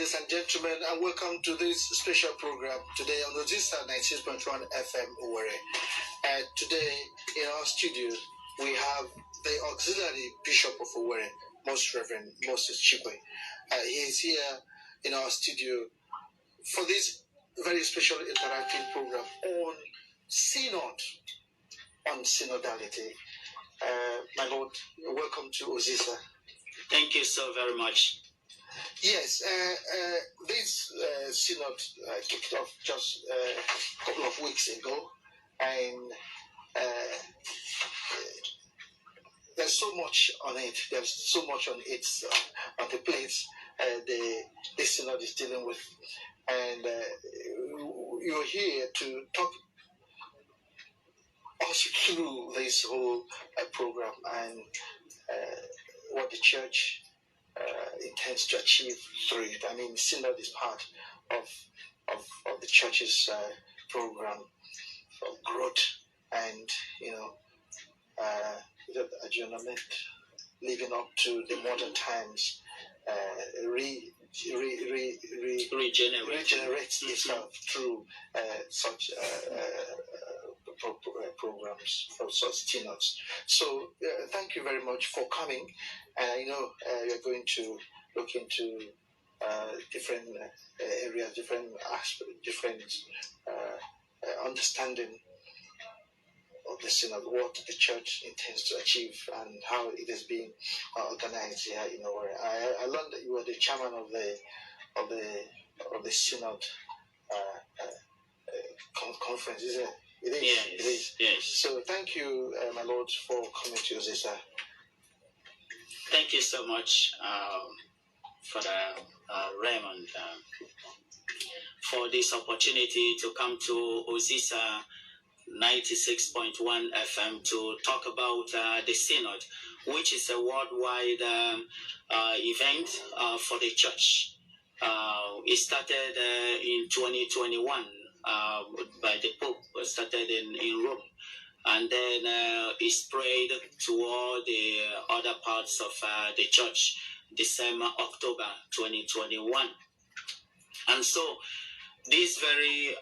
ladies and gentlemen, and welcome to this special program today on Odisa 96.1 FM Owerri. Today in our studio, we have the Auxiliary Bishop of Owerri, Most Reverend Moses Chikwe. He is here in our studio for this very special interactive program on synod, on synodality. My Lord, welcome to Odisa. Thank you so very much. Yes, this synod kicked off just a couple of weeks ago, and there's so much on it. There's so much on its on the plate. The synod is dealing with, and you're here to talk us through this whole program and what the church intends to achieve through it. I mean, synod is part of the church's program of growth and, adjournment, living up to the modern times, regenerates itself through such programs, for such synods. So thank you very much for coming. I know you're going to look into different areas, different aspects, different understanding of the synod, what the church intends to achieve, and how it is being organized here in Owerri. I learned that you were the chairman of the synod conference, isn't it? It is. Yes. It is. Yes. So thank you, my Lord, for coming to Odisa. Thank you so much, Father Raymond, for this opportunity to come to Odisa 96.1 FM to talk about the synod, which is a worldwide event for the church. It started in 2021 by the Pope. Started in Rome, and then it spread to all the other parts of the church December, October 2021. And so this very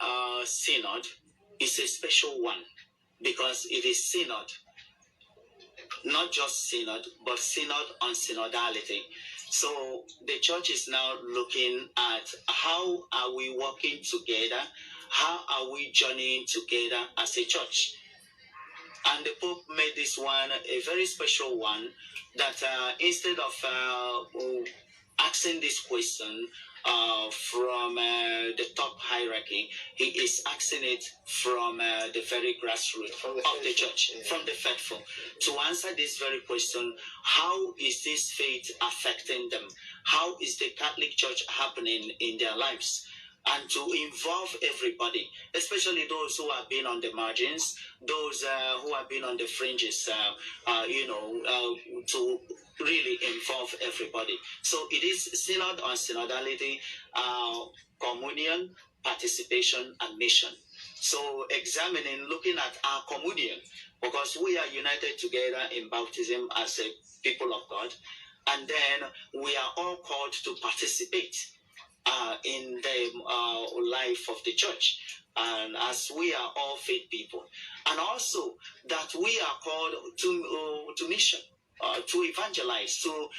synod is a special one because it is synod, not just synod, but synod on synodality. So the church is now looking at how are we working together, how are we journeying together as a church. And the Pope made this one a very special one, that instead of asking this question from the top hierarchy, he is asking it from the very grassroots of the church, from the faithful, to answer this very question: how is this faith affecting them? How is the Catholic Church happening in their lives? And to involve everybody, especially those who have been on the margins, those who have been on the fringes, to really involve everybody. So it is synod on synodality, communion, participation, and mission. So examining, looking at our communion, because we are united together in baptism as a people of God, and then we are all called to participate in the life of the church, and as we are all faith people, and also that we are called to mission, to evangelize, to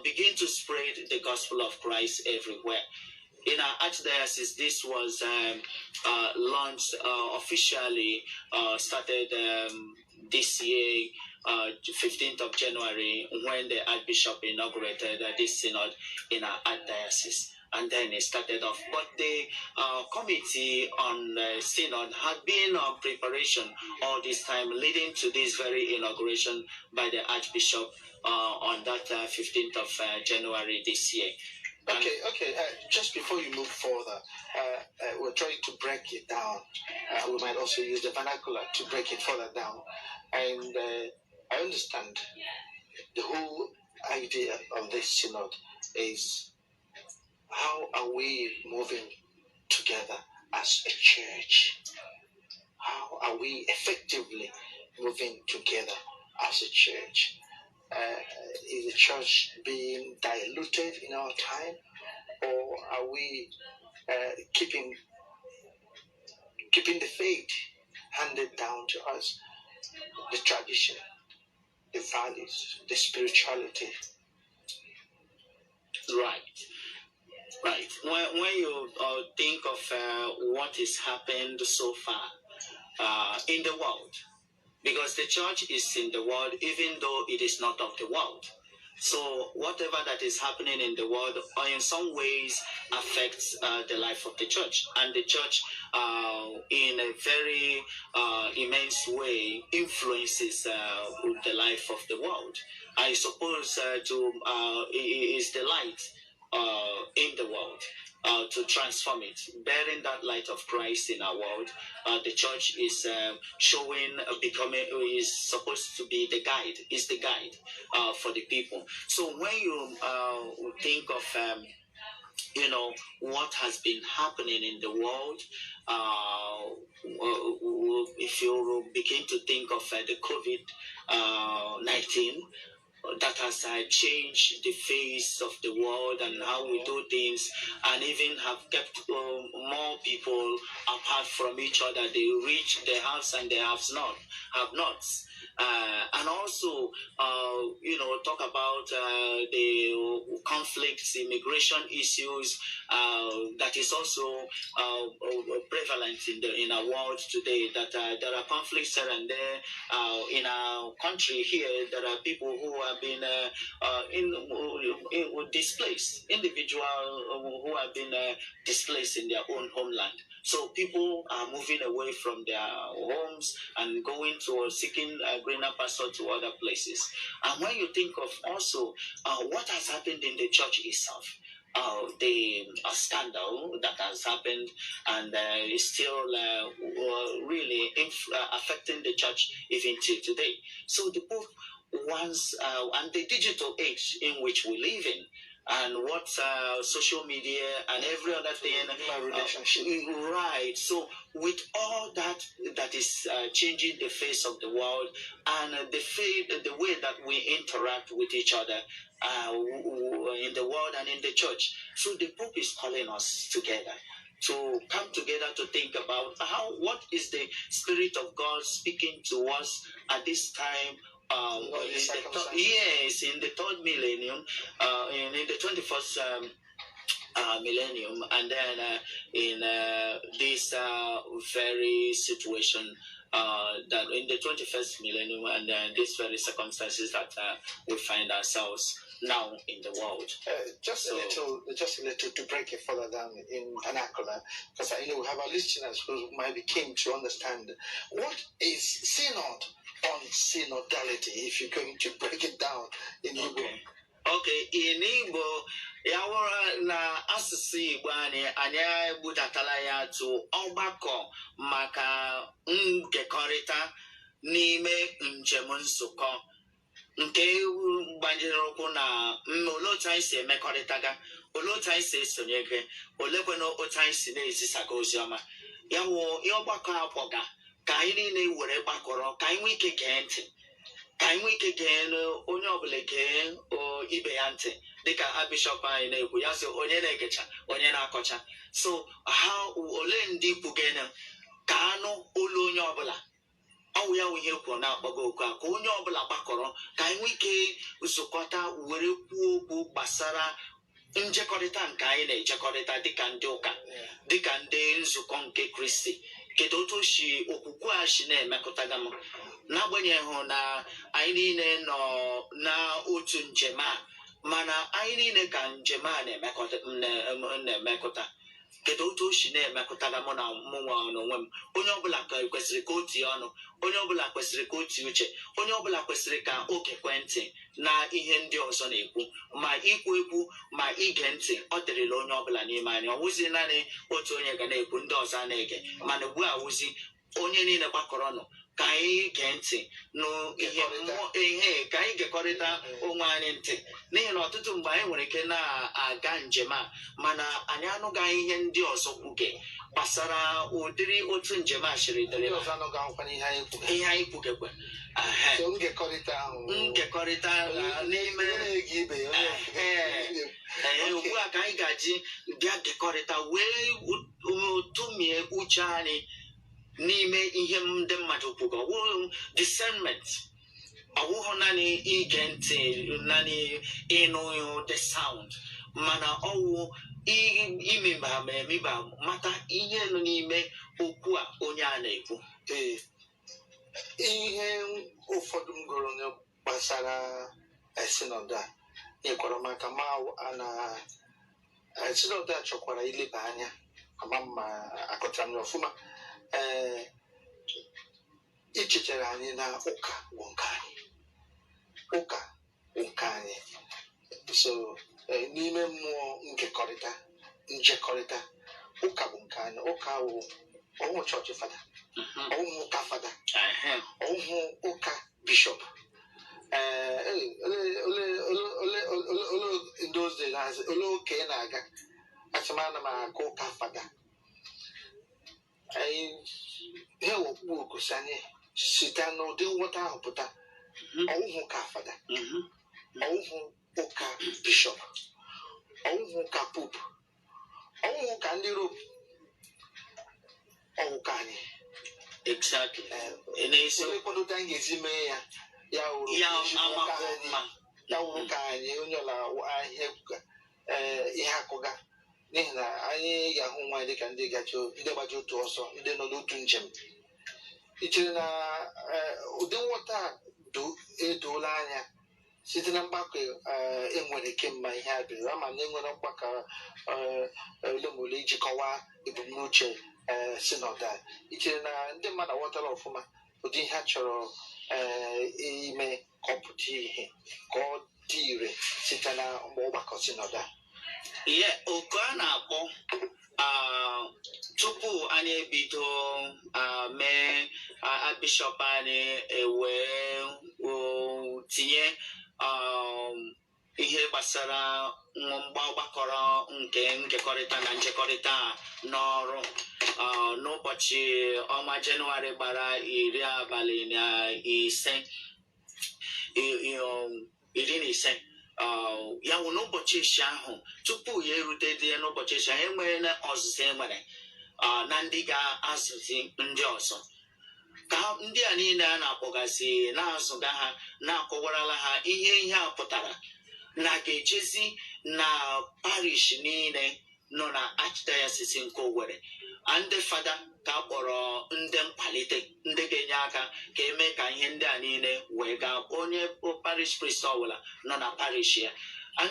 begin to spread the gospel of Christ everywhere. In our archdiocese, this was launched officially, started this year, 15th of January, when the Archbishop inaugurated this synod in our archdiocese. And then it started off. But the committee on synod had been on preparation all this time, leading to this very inauguration by the Archbishop on that 15th of January this year. Okay. Just before you move further, we're trying to break it down. We might also use the vernacular to break it further down. And I understand the whole idea of this synod is, how are we moving together as a church? How are we effectively moving together as a church? Is the church being diluted in our time, or are we keeping the faith handed down to us, the tradition, the values, the spirituality? Right. When you think of what has happened so far in the world, because the church is in the world, even though it is not of the world. So whatever that is happening in the world, in some ways, affects the life of the church, and the church, in a very immense way, influences the life of the world. I suppose is the light in the world. To transform it, bearing that light of Christ in our world, the church is showing, is supposed to be the guide, is the guide for the people. So when you think of, what has been happening in the world, if you begin to think of the COVID-19, that has changed the face of the world and how we do things, and even have kept more people apart from each other. They reach the haves and the have nots. And also, talk about the conflicts, immigration issues, that is also prevalent in our world today, that there are conflicts here and there. In our country here, there are people who have been displaced, individuals who have been displaced in their own homeland. So people are moving away from their homes and going to seeking a greener pasture to other places. And when you think of also what has happened in the church itself, the scandal that has happened and is still really affecting the church even till today. So the Pope wants, and the digital age in which we live in, and what social media and every other thing, right? So with all that is changing the face of the world and the way that we interact with each other in the world and in the church, so the Pope is calling us together to come together to think about what is the Spirit of God speaking to us at this time. In the third millennium, in the 21st millennium, and then in this very situation, that in the 21st millennium, and then these very circumstances that we find ourselves now in the world. Just a little to break it further down in vernacular, because I know we have our listeners who might be keen to understand what is synod on synodality, if you're going to break it down in Igbo. Okay, in Igbo, yawara na asụsụ Igbo anyị budatala ya to ọgbakọ maka nkekọrịta n'ime njem nsụkọ nke gbanyere ụkwụ na olee otu anyị si emekọrịtaga, olee otu anyị si esonyege, olekwena otu anyị si na-ezisaga oziọma. Ya wụ ihe ọgbakọ akpọga ka anyị niile were gbakọrọ, ka anyị nwee ike gee ntị, ka anyị nwee ike gee onye ọbụla gee ibe ya ntị, dịka Bishọp anyị na-ekwu ya, sị onye na-egecha onye na-akọcha. So ha ole ndị kwugene ka anụ olu onye ọbụla, ọwụ ya ihe kwuru na-akpọgo okwu a, ka onye ọbụla gbakọrọ ka anyị nwee ike zụkọta were kwuo okwu gbasara njekọrịta nke anyị na-ejekọrịta dịka ndị ụka, dịka ndị nzukọ nke Kristi. Kedu otu si okwukwe a si na-emekọtaga m, n'agbanyeghị na anyị niile nọ na otu njem a, mana anyị niile ka njem a na-emekọta. Kedu otu o si na-emekọtaga mụ na mụnwa n'onwe m? Onye ọbụla kwesịrị ka o tie ọnụ, onye ọbụla kwesịrị ka o tie uche, onye ọbụla kwesịrị ka o gekwe ntị na ihe ndị ọzọ na-ekwu, ma ikwu ekwu ma ige ntị. Ọ dịrịla onye ọbụla n'ime anyị, ọ wụzi naanị otu onye ga na-ekwu, ndị ọzọ a na-ege, mana ugbu a wụzi onye niile gbakọrọ nọ ka anyị gee ntị n'ihe ka anyị gekọrịta onwe anyị ntị, n'ihi na ọtụtụ mgbe anyị nwere ike na-aga njem a, mana anyị anụghị ihe ndị ọzọ kwuge gbasara ụdịrị otu njem a siri dịrị, ihe anyị kwugekwe. Nkekọrịta n'ime ugbu a ka anyị ga-eji bịa dekọrịta wee tụmie uche anyị n'ime ihe ndị mmadụ kwugo. Ọ bụghị discernment, ọ bụghị naanị ige ntị, naanị ịnụ the sound, mana ọwụ imeba ma emeba mata ihe nọ n'ime okwu a onye a na-ekwu. Ihe ụfọdụ m gụrụ gbasara synod a nyekwara maka ma na synod a chọkwara ileba anya ama mma akọtara m ọfụma ichetara anyị na ụka bụ nke anyị. Ụka bụ nke anyị. So n'ime mmụọ njekọrịta ụka bụ nke anyị. Ụka bụ ọhụụ chọọchị fada, ọhụụ ụka fada, ọhụụ ụka bishọp. Ndị ozi na-azị ole okenye na-aga achịmana m aga ụka fada. Ihe okpukpe okusi anyị site n'ụdị nghọta ahụ pụta ọwụhụ ụka fada, ọwụhụ ụka bishọp, ọwụhụ ụka pope, ọwụhụ ụka ndị Rome, ọwụka anyị. Exactly. Ekwedote anyị ga-esi mee ya wụrụ ka anyị onye ọla ihe akụga, n'ihi na anyị ga-ahụ nwa anyị dịka ndị gbaji otu ọsọ, ndị nọ n'otu njem. Ichere na ụdị nghọta edoola anya site na mgbakọ enwere kemgbe ihe a bịara, ama na enwere mgbakọ ole ma ole iji kọwaa ebumnuche synodal. Ichere na ndị mmadụ aghọtala ọfụma ụdị ihe a chọrọ ime ka ọ pụta ihe, ka ọ dị ire site na mgbe ọgbakọ synodal. Ihe oku a na-akpọ tupu anyị ebido mee bishọp anyị ewee tinye ihe gbasara ọgbakọrọ nke nkekọrịta na njekọrịta n'ọrụ n'ụbọchị ọnwa Jenụwarị gbara 15 ya wụ n'ụbọchị isi ahụ. Tupu ya erute dị ya n'ụbọchị isi ahụ, enwere na ọzụzụ enwere na ndị ga-azụzi ndị ọzọ, ka ndị a niile a na-akpọgasị na-azụga ha, na-akọwarala ha ihe a pụtara, na ga-ejezi na parish niile nọ na archdiocese nke Owerri. Ndị fada ka a kpọrọ ndị mkpalite, ndị ga-enye aka ka eme ka ihe ndị a niile wee gaa. Onye parish priest ọbụla nọ na parish ya.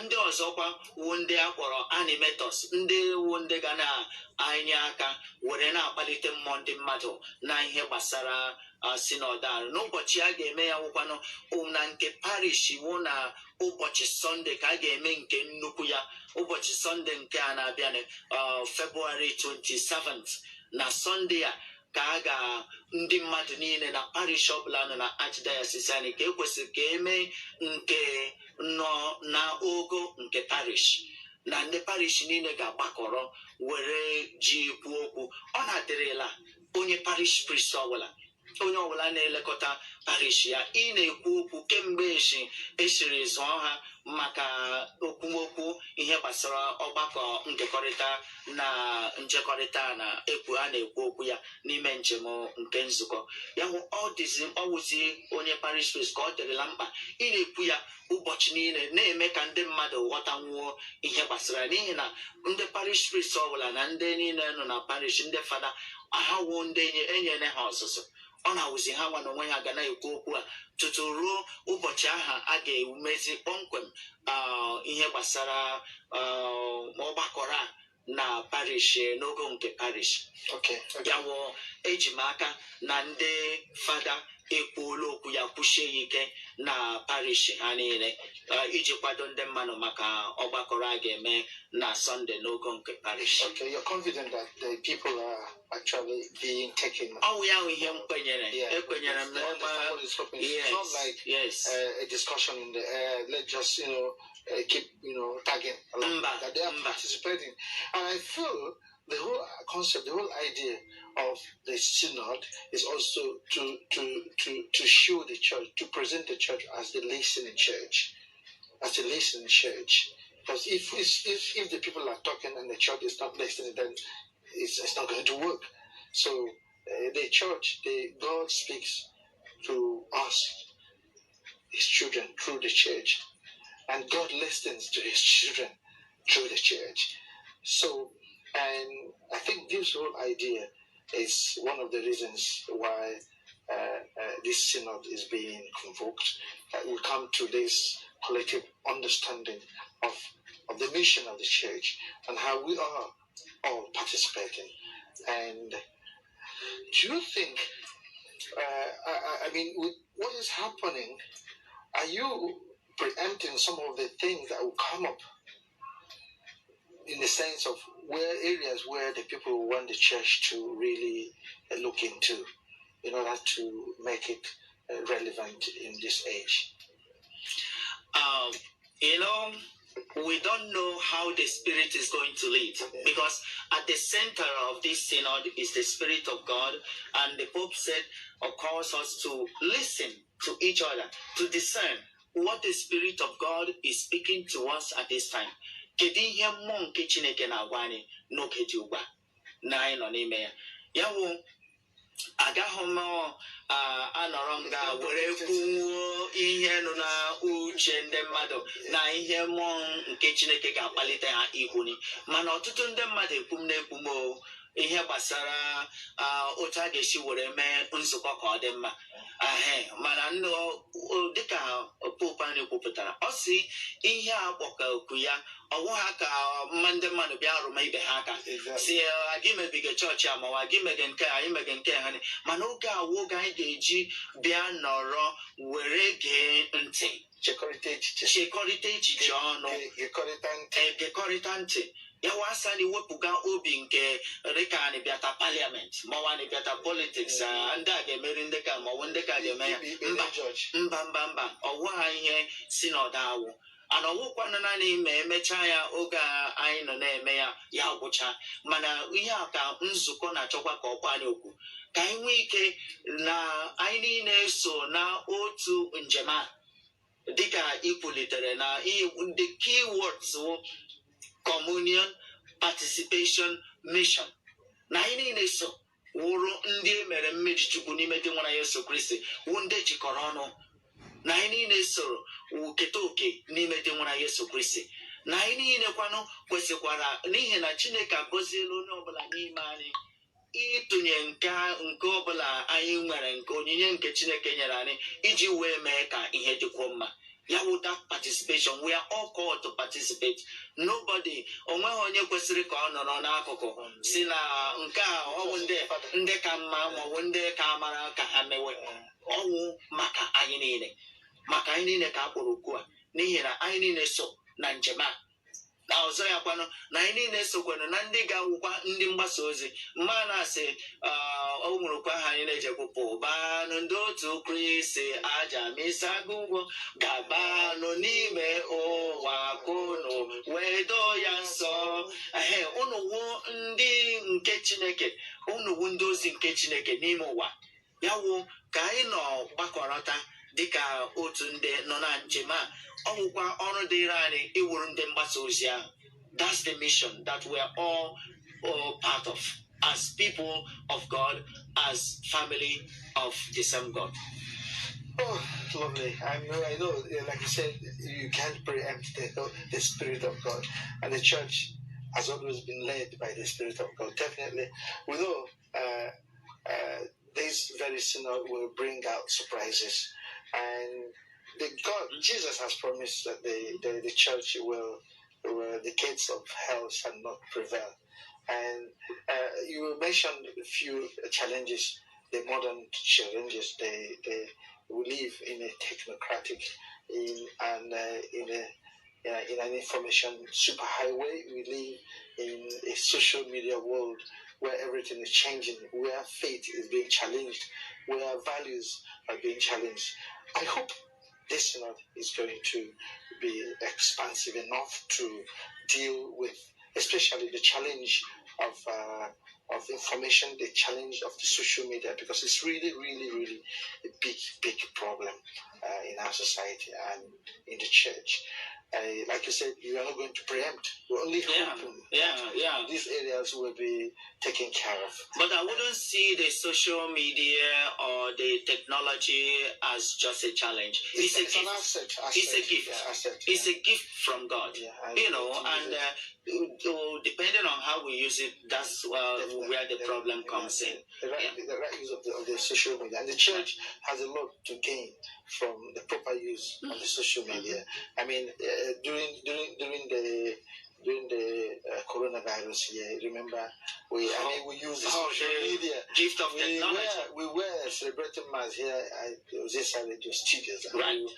Ndị ọzọkwa wu ndị a kpọrọ animators, ndị wu ndị ga na-enye aka were na-akpalite mmụọ ndị mmadụ na ihe gbasara synodal. N'ụbọchị a ga-eme ya wụkwanụ na nke parish wụ na ụbọchị Sọnde ka a ga-eme nke nnukwu ya. Ụbọchị Sọnde nke a na-abịa February 27th. Na Sọnde a ka ndị mmadụ niile na parish ọbụla nọ na archdiocese anyị ka ekwesịrị ka eme nke nọ na ogo nke parish, na ndị parish niile ga-agbakọrọ were ji kwuo okwu. Ọ na-adịrịla onye parish priest ọbụla, onye ọbụla na-elekọta parish ya, ị na-ekwu okwu kemgbe esiri zụọ ha maka okwumokwu ihe gbasara ọgbakọ nkekọrịta na njekọrịta na a na-ekwu okwu ya n'ime njem nke nzukọ ya. Ọ wụzi onye parish priest ka ọ dịrịla mkpa ị na-ekwu ya ụbọchị niile, na-eme ka ndị mmadụ ghọtanwuo ihe gbasara, n'ihi na ndị parish priest ọbụla na ndị niile nọ na parish, ndị fada ha wuo ndị enyere ha ọzụzụ. Ọ na-awụzi ha nwa na onwe ha ga na-ekwu okwu a tutu ruo ụbọchị aha a ga-ewumezi kpọmkwem ihe gbasara ọgbakọrọ a na parish n'ogo nke parish. Ya wụ eji m aka na ndị fada ekwuola okwu ya, kwuchie ya ike na parish ha niile iji kwado ndị mmadụ maka ọgbakọrọ a ga-eme na Sunday n'ogo nke parish. Okay, you're confident that the people are actually being taken. Oh, yeah, we hear ekwenyere m. It's not like a discussion in the air. Let's just keep tagging along. That they are participating, and I feel the whole concept, the whole idea of the synod is also to show the church, to present the church as the listening church, Because if the people are talking and the church is not listening, then it's not going to work. So the church, God speaks to us, His children, through the church, and God listens to His children through the church. So, and I think this whole idea is one of the reasons why this synod is being convoked. We come to this collective understanding of the mission of the church and how we are all participating. And do you think, I mean, with what is happening, are you preempting some of the things that will come up in the sense of areas where the people want the church to really look into in order to make it relevant in this age? We don't know how the Spirit is going to lead, because at the center of this synod is the Spirit of God, and the Pope said, or calls us to listen to each other, to discern what the Spirit of God is speaking to us at this time. Kedu ihe mmụọ nke Chineke na-agwa anyị n'oge dị ugbu a na anyị nọ n'ime ya? Ya wụ agaghị m anọrọ nga were kwuo ihe nọ na uche ndị mmadụ na ihe mmụọ nke Chineke ga-akpalite ha ikwuni, mana ọtụtụ ndị mmadụ ekwum ihe gbasara otu a ga-esi were mee nzukọ ka ọ dị mma. Mana dịka Pope anyị kwupụtara, ọ sị ihe a kpọka okwu ya ọwụ ha ka ndị mmadụ bịa rụma ibe ha aka si gị mebiga chọọchị a mawa gị mege nke anyị mege nke ha, mana oge awụ oge anyị ga-eji bịa nọrọ were gee ntị, chekọrịta echiche ọnụ, gekọrịta ntị. Ya wasa ni wepụga obi nke dịka anyị bịata parliament maọwa anyị bịata politics ndị a ga-emeri ndị ka maọwụ ndị ka ga-eme ya. Mba ọwụ ha ihe synod awụ, ana ọwụkwana naanị ma emechaa ya oge anyị nọ na-eme ya gwụcha, mana ihe a ka nzukọ na-achọkwa ka ọkwa anyị okwu ka anyị nwee ike na anyị niile so na otu njem a dịka ikwulitere na the key words communion, participation, mission. Na anyị niile so wụrụ ndị emere mmeji Chukwu n'ime dị nwa Yesu Kristi, wụ ndị jikọrọ ọnụ. Na anyị niile soro keta oke n'ime dị nwa Yesu Kristi. Na anyị niile kwanụ kwesịkwara n'ihi na Chineke agọziela onye ọbụla n'ime anyị ịtụnye nke ọbụla anyị nwere nke onyinye nke Chineke nyere anyị iji wee mee ka ihe dịkwuo mma. Ya wụ that participation, we are all called to participate. Nobody, onweghị onye kwesịrị ka ọ nọrọ n'akụkụ si na nke a ọwụ ndị ka mma maọbụ ndị ka mara ka ha mewe. Ọwụ maka anyị niile ka a kpọrọ okwu a, n'ihi na anyị niile so na njem a. Na ọzọ ya kwanụ na anyị niile sokwanụ na ndị ga-awụkwa ndị mgbasa ozi. Mma na-asị o nwụrụkwa ha anyị na-ejekwupụ banụ ndị otu Kristi aja misaga ụgwọ gabanụ n'ime ụwa kunu wee doo ya nsọ. Unu wụ ndị nke Chineke, unu wụ ndị ozi nke Chineke n'ime ụwa. Ya wụ ka anyị nọ gbakọrọta dịka otu ndị nọ na njem a, ọ bụkwa ọrụ dịrị anyị iwuru ndị mgbasa ozi ahụ. That's the mission that we are all part of as people of God, as family of the same God. Oh, lovely. I know, like you said, you can't preempt the Spirit of God. And the church has always been led by the Spirit of God. Definitely. We know this very synod will bring out surprises. And Jesus has promised that the church will the gates of hell shall not prevail. And you mentioned a few challenges, the modern challenges. They live in a technocratic, in an information superhighway. We live in a social media world where everything is changing, where faith is being challenged, where values are being challenged. I hope this synod is going to be expansive enough to deal with, especially the challenge of information, the challenge of the social media, because it's really a big problem in our society and in the church. like you said, you are not going to preempt. We're only hoping these areas will be taken care of. But I wouldn't see the social media or the technology as just a challenge. It's a gift. An asset. It's a gift. It's a gift from God. Depending on how we use it, that's where the problem comes in. The right use of the social media. And the church has a lot to gain from the proper use of the social media. I mean, during the coronavirus year, remember, we used the social media. Gift of technology. We were celebrating Mass here at the Owerri Radio Studios. Right.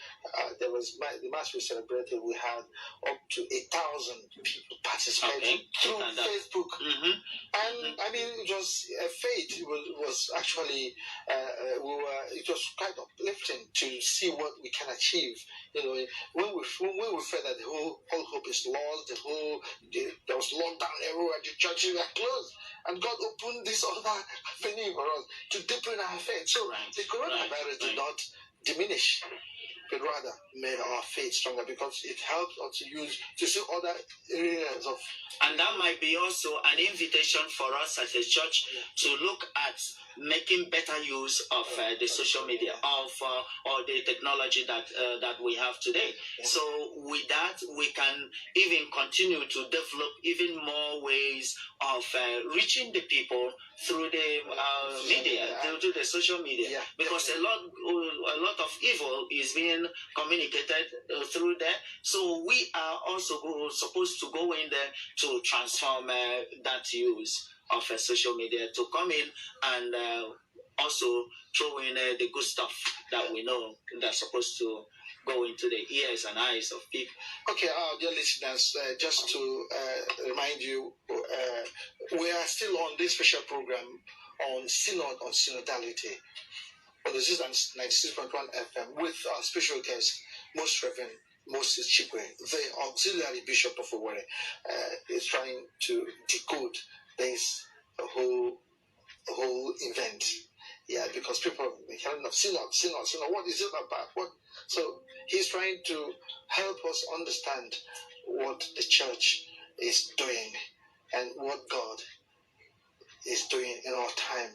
There was the Mass we celebrated. We had up to 8,000 people participating through Facebook. And I mean, it was a fate. It was actually it was quite uplifting to see what we can achieve. When we felt that the whole hope is lost, there was lockdown everywhere, the churches were closed, and God opened this other avenue for us to deepen our faith. So the coronavirus did not diminish, but rather made our faith stronger, because it helps us to see other areas of. And that might be also an invitation for us as a church to look at making better use of the social media, or the technology that we have today. So with that, we can even continue to develop even more ways of reaching the people through the media, through the social media, because a lot of evil is being communicated through there. So we are also supposed to go in there to transform that use of social media, to come in and also throw in the good stuff that we know that's supposed to go into the ears and eyes of people. Okay, dear listeners, just to remind you, we are still on this special program on Synod, on synodality. This is 96.1 FM with our special guest, Most Reverend Moses Chikwe, the auxiliary bishop of Owerri, is trying to decode this whole event. Yeah, because people are hearing of synod. What is it about? So he's trying to help us understand what the church is doing and what God is doing in our time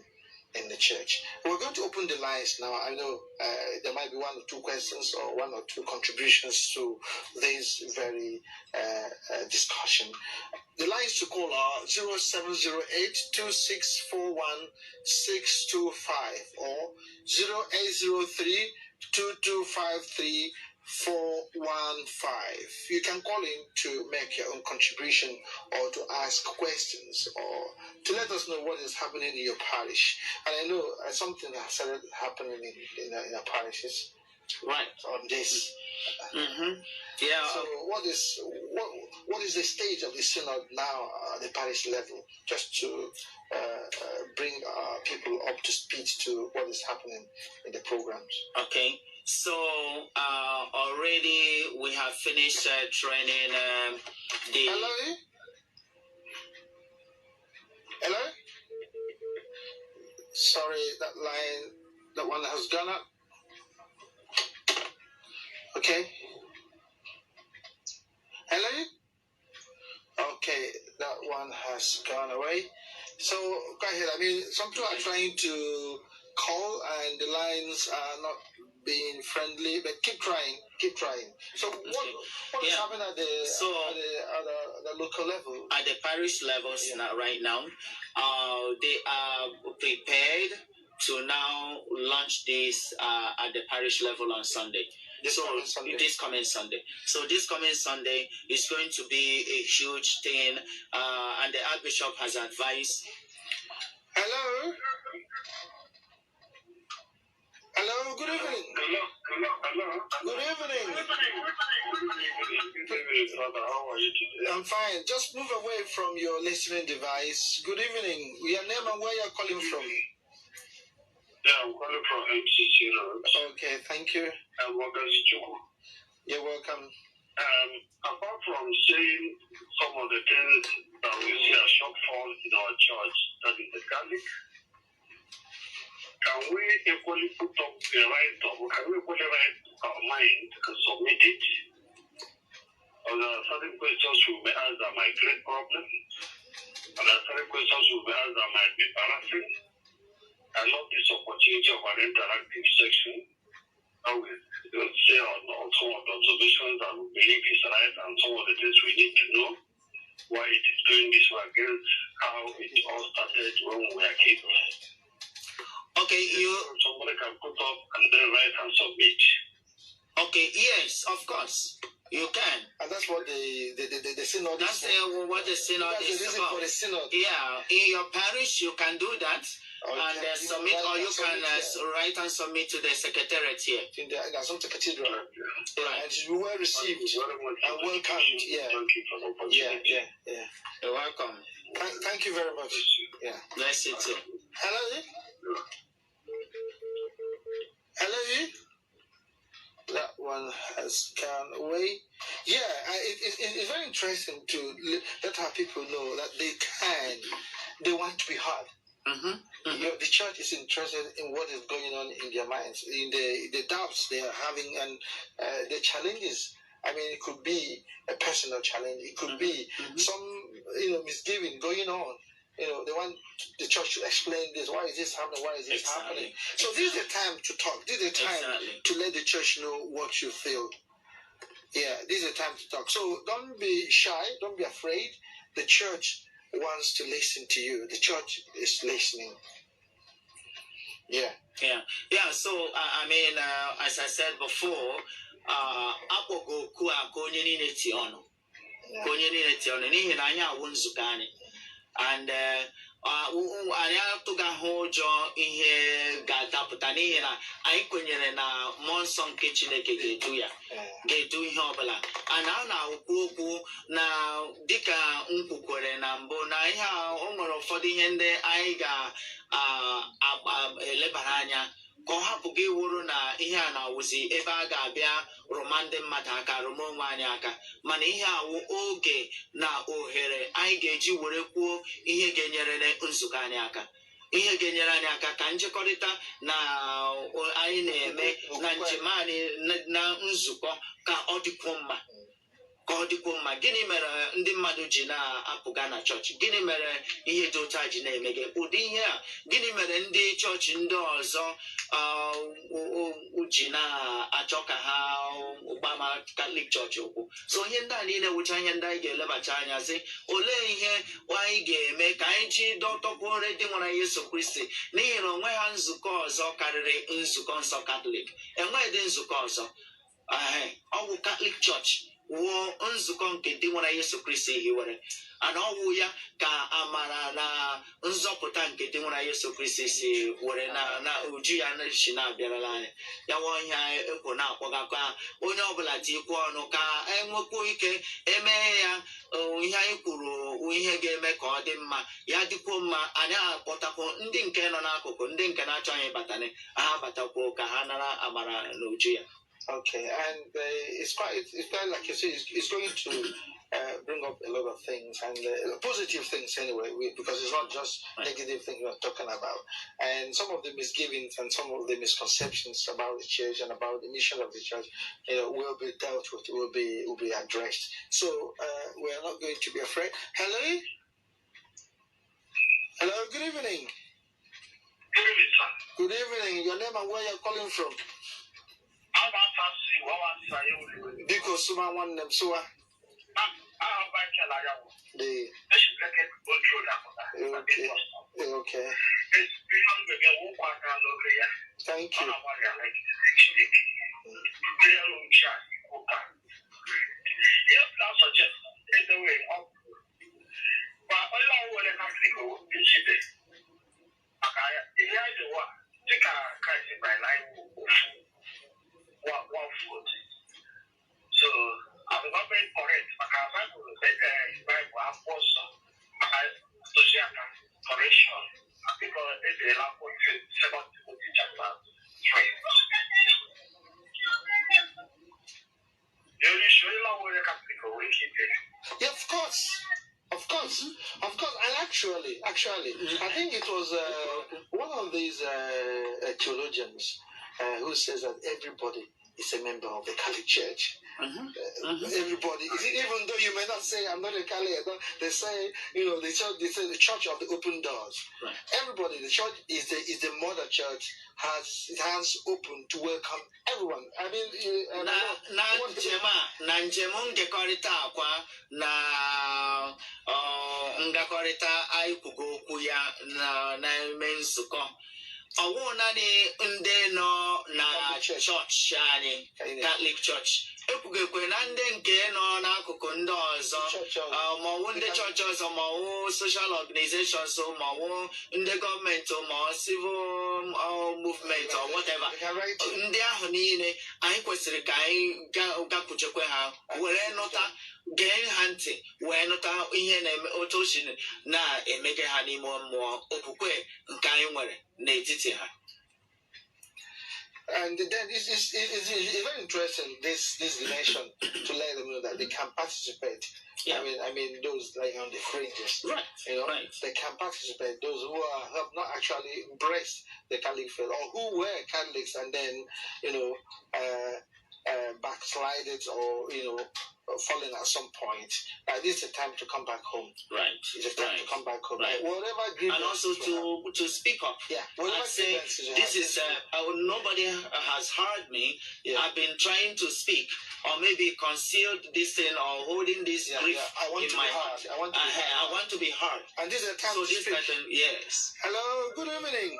in the church. We're going to open the lines now. I know there might be one or two questions or one or two contributions to this very discussion. The lines to call are 0708 2641 625 or 0803 2253 415. You can call in to make your own contribution or to ask questions or to let us know what is happening in your parish. And I know something has started happening in our parishes on this. Yeah. So what is the stage of the synod now at the parish level, just to bring people up to speed to what is happening in the programs? Okay. So already we have finished training the. Hello? Sorry, that one has gone up. Okay. Hello? Okay, that one has gone away. So go ahead. I mean, some people are trying to call and the lines are not being friendly, but keep trying. So what is happening at the local level? At the parish levels right now, they are prepared to now launch this at the parish level on Sunday. This coming Sunday. So this coming Sunday is going to be a huge thing, and the Archbishop has advised. Hello. Hello, good evening. Hello. Good evening. How are you today? I'm fine. Just move away from your listening device. Good evening. Your name and where you're calling from? Yeah, I'm calling from MCC Road. Okay, thank you. I'm Chikwe. You're welcome. Apart from saying some of the things that we see as shortfall in our church, that is the Catholic, can we equally put up the right, or can we equally write our mind and submit it There are certain questions will be asked that might create problem. And there are certain questions will be asked that might be embarrassing. I love this opportunity of an interactive section. I will say on some of the observations that we believe is right and some of the things we need to know. Why it is going this way against how it all started when we were kids. Okay, somebody can put up and then write and submit. Okay, yes, of course. You can. And that's what the synod is. That's what the synod is about. For the synod. Yeah, in your parish you can do that. And submit, or you can write and submit to the secretariat here. In the Assumpta Cathedral. Right. And you were received and welcomed. Yeah. Thank you for the opportunity. Yeah. You're welcome. Thank you very much. Yeah. Bless you too. Hello? Hello? That one has gone away. Yeah, it's very interesting to let our people know that they want to be heard. You know, the church is interested in what is going on in their minds, in the doubts they are having, and the challenges. I mean, it could be a personal challenge. It could be some, misgiving going on. They want the church to explain this. Why is this happening? Why is this happening? So this is the time to talk. This is the time to let the church know what you feel. Yeah, this is the time to talk. So don't be shy. Don't be afraid. The church wants to listen to you. The church is listening. Yeah. So I mean, as I said before, and anyị atụghị ahụ ụjọ ihe ga-adapụta n'ihi na anyị kwenyere na mmụọ nsọ nke Chineke ga-edu ihe ọbụla. And a na-ekwu okwu na dịka m kwukwere na mbụ na ihe o nwere ụfọdụ ihe ndị anyị ga-elebara anya ka ọ hapụ gị wụrụ na ihe a na-awụzi ebe a ga-abịa rụma ndị mmadụ aka, rụma onwe anyị aka, mana ihe awụ oge na ohere anyị ga-eji were kwuo ihe ga-enyere nzukọ anyị aka, ihe ga-enyere anyị aka ka njikọrịta na anyị na-eme na njem anyị na nzukọ ka ọ dịkwuo mma. Gịnị mere ndị mmadụ ji na-apụga na chọọchị? Gịnị mere ihe dị otu a ji na-eme gị ụdị ihe a? Gịnị mere ndị chọọchị ndị ọzọ ji na-achọ ka ha gbama Catholic chọọchị ụkwụ? So ihe ndị a niile wụcha ihe ndị anyị ga-elebacha anya sị olee ihe anyị ga-eme ka anyị ji dọtọkwuo dị nwere Yesu Kristi, n'ihi na onwe ha nzukọ ọzọ karịrị nzukọ nsọ Catholic. Enweghị dị nzukọ ọzọ. Ọ bụ Catholic Church wuo nzukọ nke dị nwere Yesu Kristi hiwere, ana ọwụ ya ka amara na nzọpụta nke dị nwere Yesu Kristi si were na uju ya si na-abịarala anyị. Ya wụ ihe ekwu na-akpọgakwa onye ọbụla tikwa ọnụ ka enwekwuo ike emee ya ihe anyị kwuru ihe ga-eme ka ọ dị mma, ya dịkwuo mma. Anyị akpọtakwu ndị nke nọ n'akụkụ, ndị nke na-achọ anyị batane, ha batakwuo ka ha nara amara n'uju ya. Okay, and it's quite like you say, it's going to bring up a lot of things, and positive things anyway, because it's not just negative things we're talking about. And some of the misgivings and some of the misconceptions about the church and about the mission of the church, will be dealt with, will be addressed. So we're not going to be afraid. Hello? Hello, good evening. Good evening, sir. Good evening. Your name and where you're calling from? Because someone want them so okay. Thank you. One food. So I'm not very correct. I can't correction because it's a lot of 7 chapter 3. Yeah, of course. And actually, I think it was one of these theologians who says that everybody is a member of the Catholic Church. Everybody, even though you may not say I'm not a Catholic, they say the church. They say the Church of the Open Doors. Right. Everybody, the church is the mother church, has its hands open to welcome everyone. I mean, na church Catholic Church. Ekwugekwe na ndị nke nọ n'akụkụ ndị ọzọ maọbụ ndị chọọchị ọzọ maọbụ social organizations maọbụ ndị gọọmenti maọbụ civil movement or whatever, ndị ahụ niile anyị kwesịrị ka anyị gakwuchekwe ha were nụta gee ha ntị wee nụta ihe na-eme otu o si na-emege ha n'ime mmụọ okwukwe nke anyị nwere n'etiti ha. And then it's very interesting, this dimension, to let them know that they can participate. Yeah. I mean, those like on the fringes, right? They can participate. Those who have not actually embraced the Catholic faith, or who were Catholics and then backslided or fallen at some point. This is a time to come back home. Right. It's a time to come back home. Right. Whatever and also to speak up. Yeah. Whatever say this is nobody has heard me. Yeah. I've been trying to speak, or maybe concealed this thing or holding this grief in my heart. I want to be heard. And this is a time to speak. Yes. Hello. Good evening.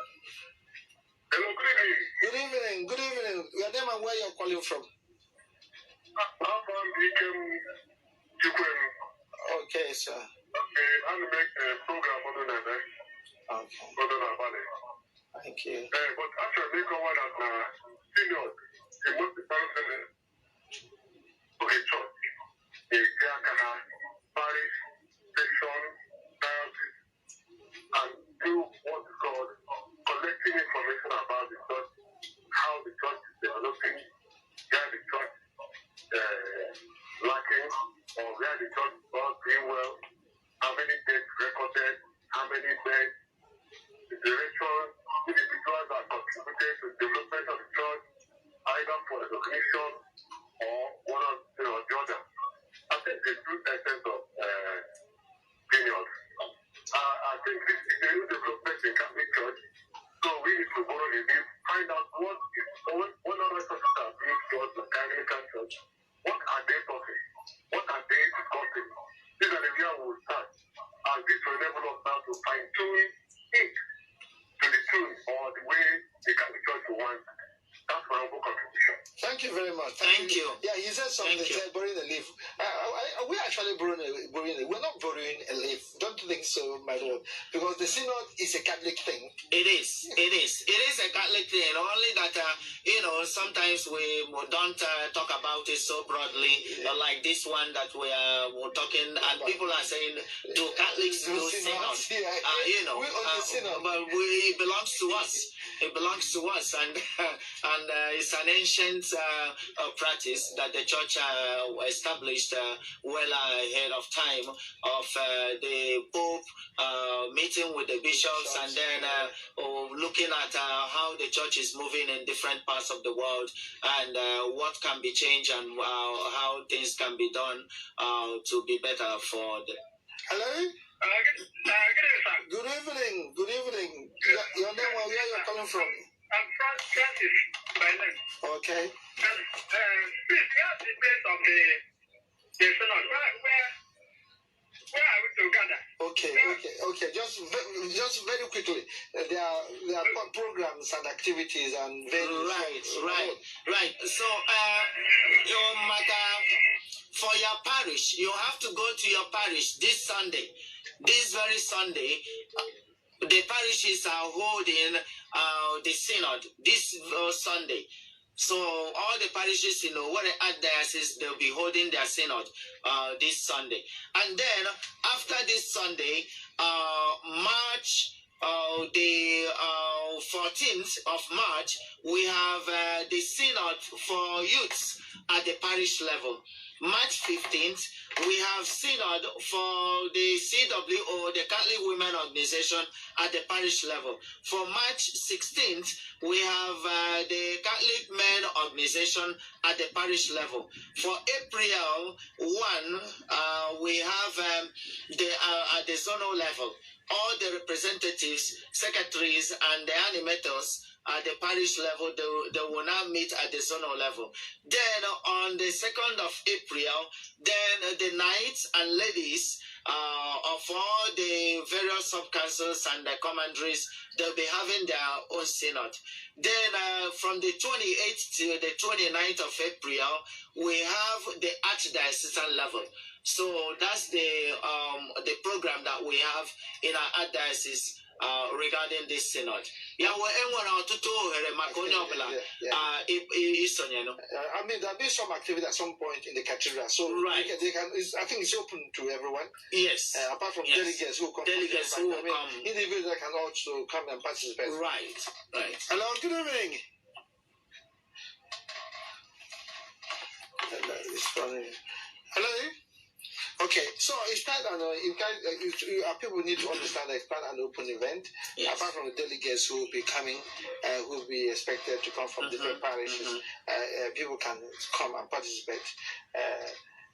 Hello. Good evening. Good evening. Good evening. Your name and where you're calling from? Chikwe. Okay, sir. Okay, I'll make a program on that. Okay. Thank you. But after I make one at synod, the most important of the church, the Diakana, parish, section, diocese, and do what is called collecting information about the church, how the church is developing, where the church lacking, or where the church is not doing well, how many days recorded, how many beds, the direction, individuals that contributed to the development of the church, either for recognition or one or the other. I think the true essence of opinions. I think this is the new development in Catholic Church, so we need to borrow a bit, find out what other churches are doing towards the Anglican Church. What are they talking? What are they discussing? This is an area we will start. And this will enable us now to fine-tune it to the tune or the way the Catholic Church wants. That's my humble contribution. Thank you very much. Thank you. Yeah, he said something. He said borrowing a leaf. We're actually borrowing a leaf. We're not borrowing a leaf. Don't you think so, my lord? Because the synod is a Catholic thing. It is. It is. It is a Catholic thing. Only that, sometimes we don't talk about it so broadly, like this one that we're talking, and people are saying, do Catholics do synod? But it belongs to us. It belongs to us, and it's an ancient practice that the church established well ahead of time of the Pope meeting with the bishops and then looking at how the church is moving in different parts of the world and what can be changed and how things can be done to be better for the... Hello? Good evening. Good evening. Your name and where you're coming from? I'm Francis by name. Okay. Please, where's the place of the synod? Where are we together? Okay. Just very quickly. There are programs and activities and venues. Right. So, no matter for your parish, you have to go to your parish this Sunday. This very Sunday, the parishes are holding the synod this Sunday. So all the parishes in Owerri diocese, they'll be holding their synod this Sunday. And then after this Sunday, March the 14th of March, we have the synod for youths at the parish level. March 15th, we have synod for the CWO, the Catholic Women Organization, at the parish level. For March 16th, we have the Catholic Men Organization at the parish level. For April 1, we have at the zonal level. All the representatives, secretaries, and the animators at the parish level, they will now meet at the zonal level. Then on the 2nd of April, then the knights and ladies of all the various sub-councils and the commanderies, they'll be having their own synod. Then from the 28th to the 29th of April, we have the archdiocesan level. So that's the program that we have in our archdiocese regarding this synod. I mean, there'll be some activity at some point in the cathedral. So right. I think it's open to everyone. Yes. Apart from delegates who come. Individuals can also come and participate. Right. Right. Hello, good evening. It's funny. Hello. Okay, so it's not people need to understand that it's not an open event. Yes. Apart from the delegates who will be coming, who will be expected to come from different parishes, people can come and participate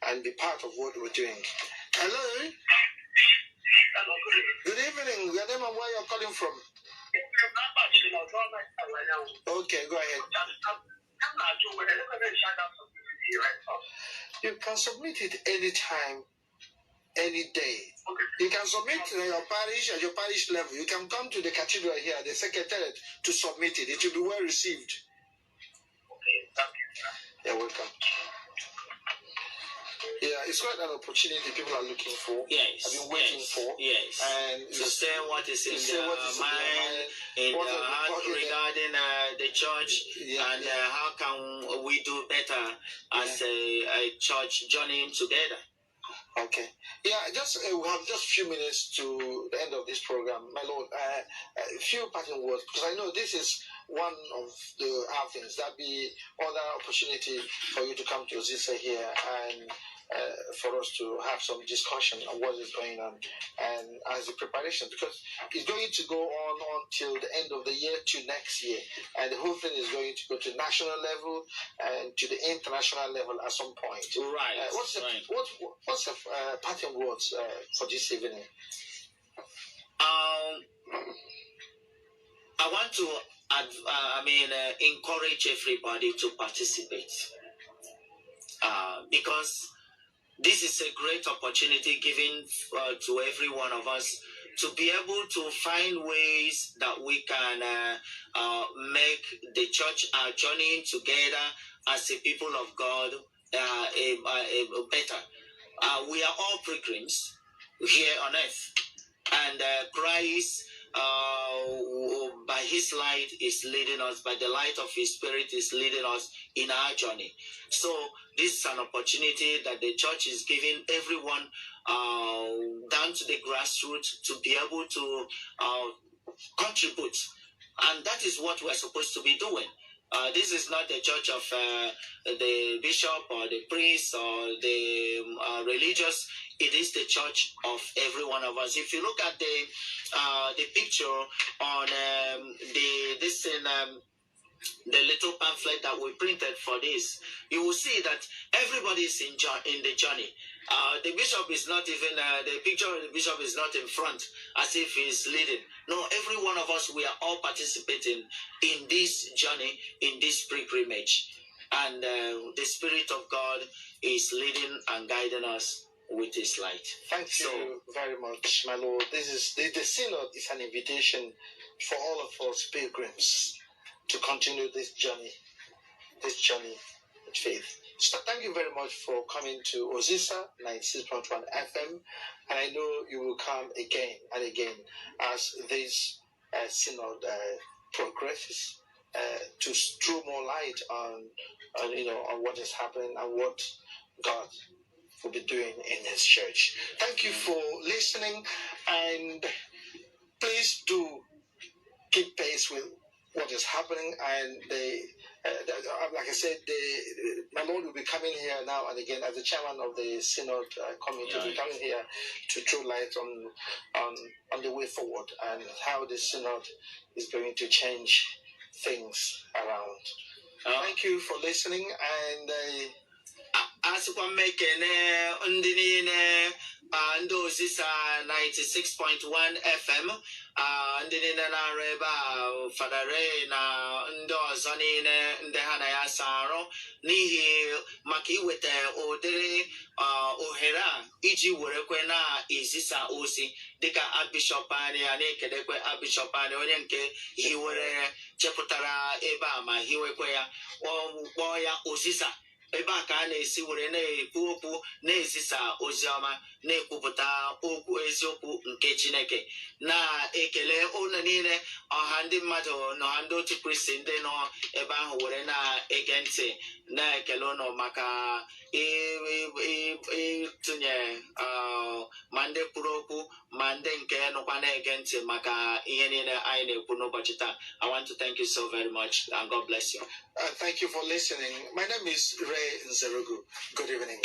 and be part of what we're doing. Hello? Hello, good evening. Your name and where you're calling from? Okay, go ahead. You can submit it anytime, any day. Okay. You can submit your parish at your parish level. You can come to the cathedral here, the secretariat, to submit it. It will be well received. Okay, thank you. You're welcome. Yeah, it's quite an opportunity people are looking for. Yes. I've been waiting for. Yes. And to say what is in their mind, regarding the church, and how can we do better as a church journeying together. Okay. Yeah, we have just a few minutes to the end of this program. My Lord, a few parting words, because I know this is one of the things that be other opportunity for you to come to Ozisa here and for us to have some discussion on what is going on and as a preparation, because it's going to go on until the end of the year to next year, and the whole thing is going to go to national level and to the international level at some point. Right. What's the parting words for this evening? I want to encourage everybody to participate because this is a great opportunity given to every one of us to be able to find ways that we can make the church journeying together as a people of God better. We are all pilgrims here on earth, and Christ, by his light, is leading us, by the light of his Spirit is leading us in our journey. So this is an opportunity that the church is giving everyone down to the grassroots to be able to contribute. And that is what we're supposed to be doing. This is not the church of the bishop or the priest or the religious. It is the church of every one of us. If you look at the picture on the little pamphlet that we printed for this, you will see that everybody is in the journey. The bishop is not even, the picture of the bishop is not in front as if he's leading. No, every one of us, we are all participating in this journey, in this pilgrimage. And the Spirit of God is leading and guiding us with his light. Thank you very much, my Lord. This is the synod is an invitation for all of us pilgrims to continue this journey with faith. So thank you very much for coming to Ozisa 96.1 FM, and I know you will come again and again as this synod progresses to throw more light on what is happening and what God will be doing in his church. Thank you for listening, and please do keep pace with what is happening, and like I said, my Lord will be coming here now and again as the chairman of the synod committee. Will be coming here to throw light on the way forward and how the synod is going to change things around. Thank you for listening, and asịkwa mmekene ndị niile ndị Osisa 96.1 FM ndị niile na-arụ ebe a Fada Ray na ndị ọzọ niile ndị ha na ya sarụ n'ihi maka iweta ụdịrị ohere a iji werekwe na ezisa ozi dịka Archbishop anyị a na-ekelekwe Archbishop anyị onye nke hiwere chepụtara ebe a ma hiwekwe ya kpọọ ya Osisa ebe a ka a na-esi were na-ekwu okwu na-ezisa oziọma na-ekwupụta okwu eziokwu nke Chineke na-ekele ụlọ niile ọha ndị mmadụ na ọha ndị otu Kristi ndị nọ ebe ahụ were na-ege ntị na-ekele ụnụ maka ịtụnye ma ndị kwuru okwu ma ndị nke nụkwa na-ege ntị maka ihe niile anyị na-ekwu n'ụbọchị taa. I want to thank you so very much and God bless you. Thank you for listening. My name is Ray Nzerugu. Good evening.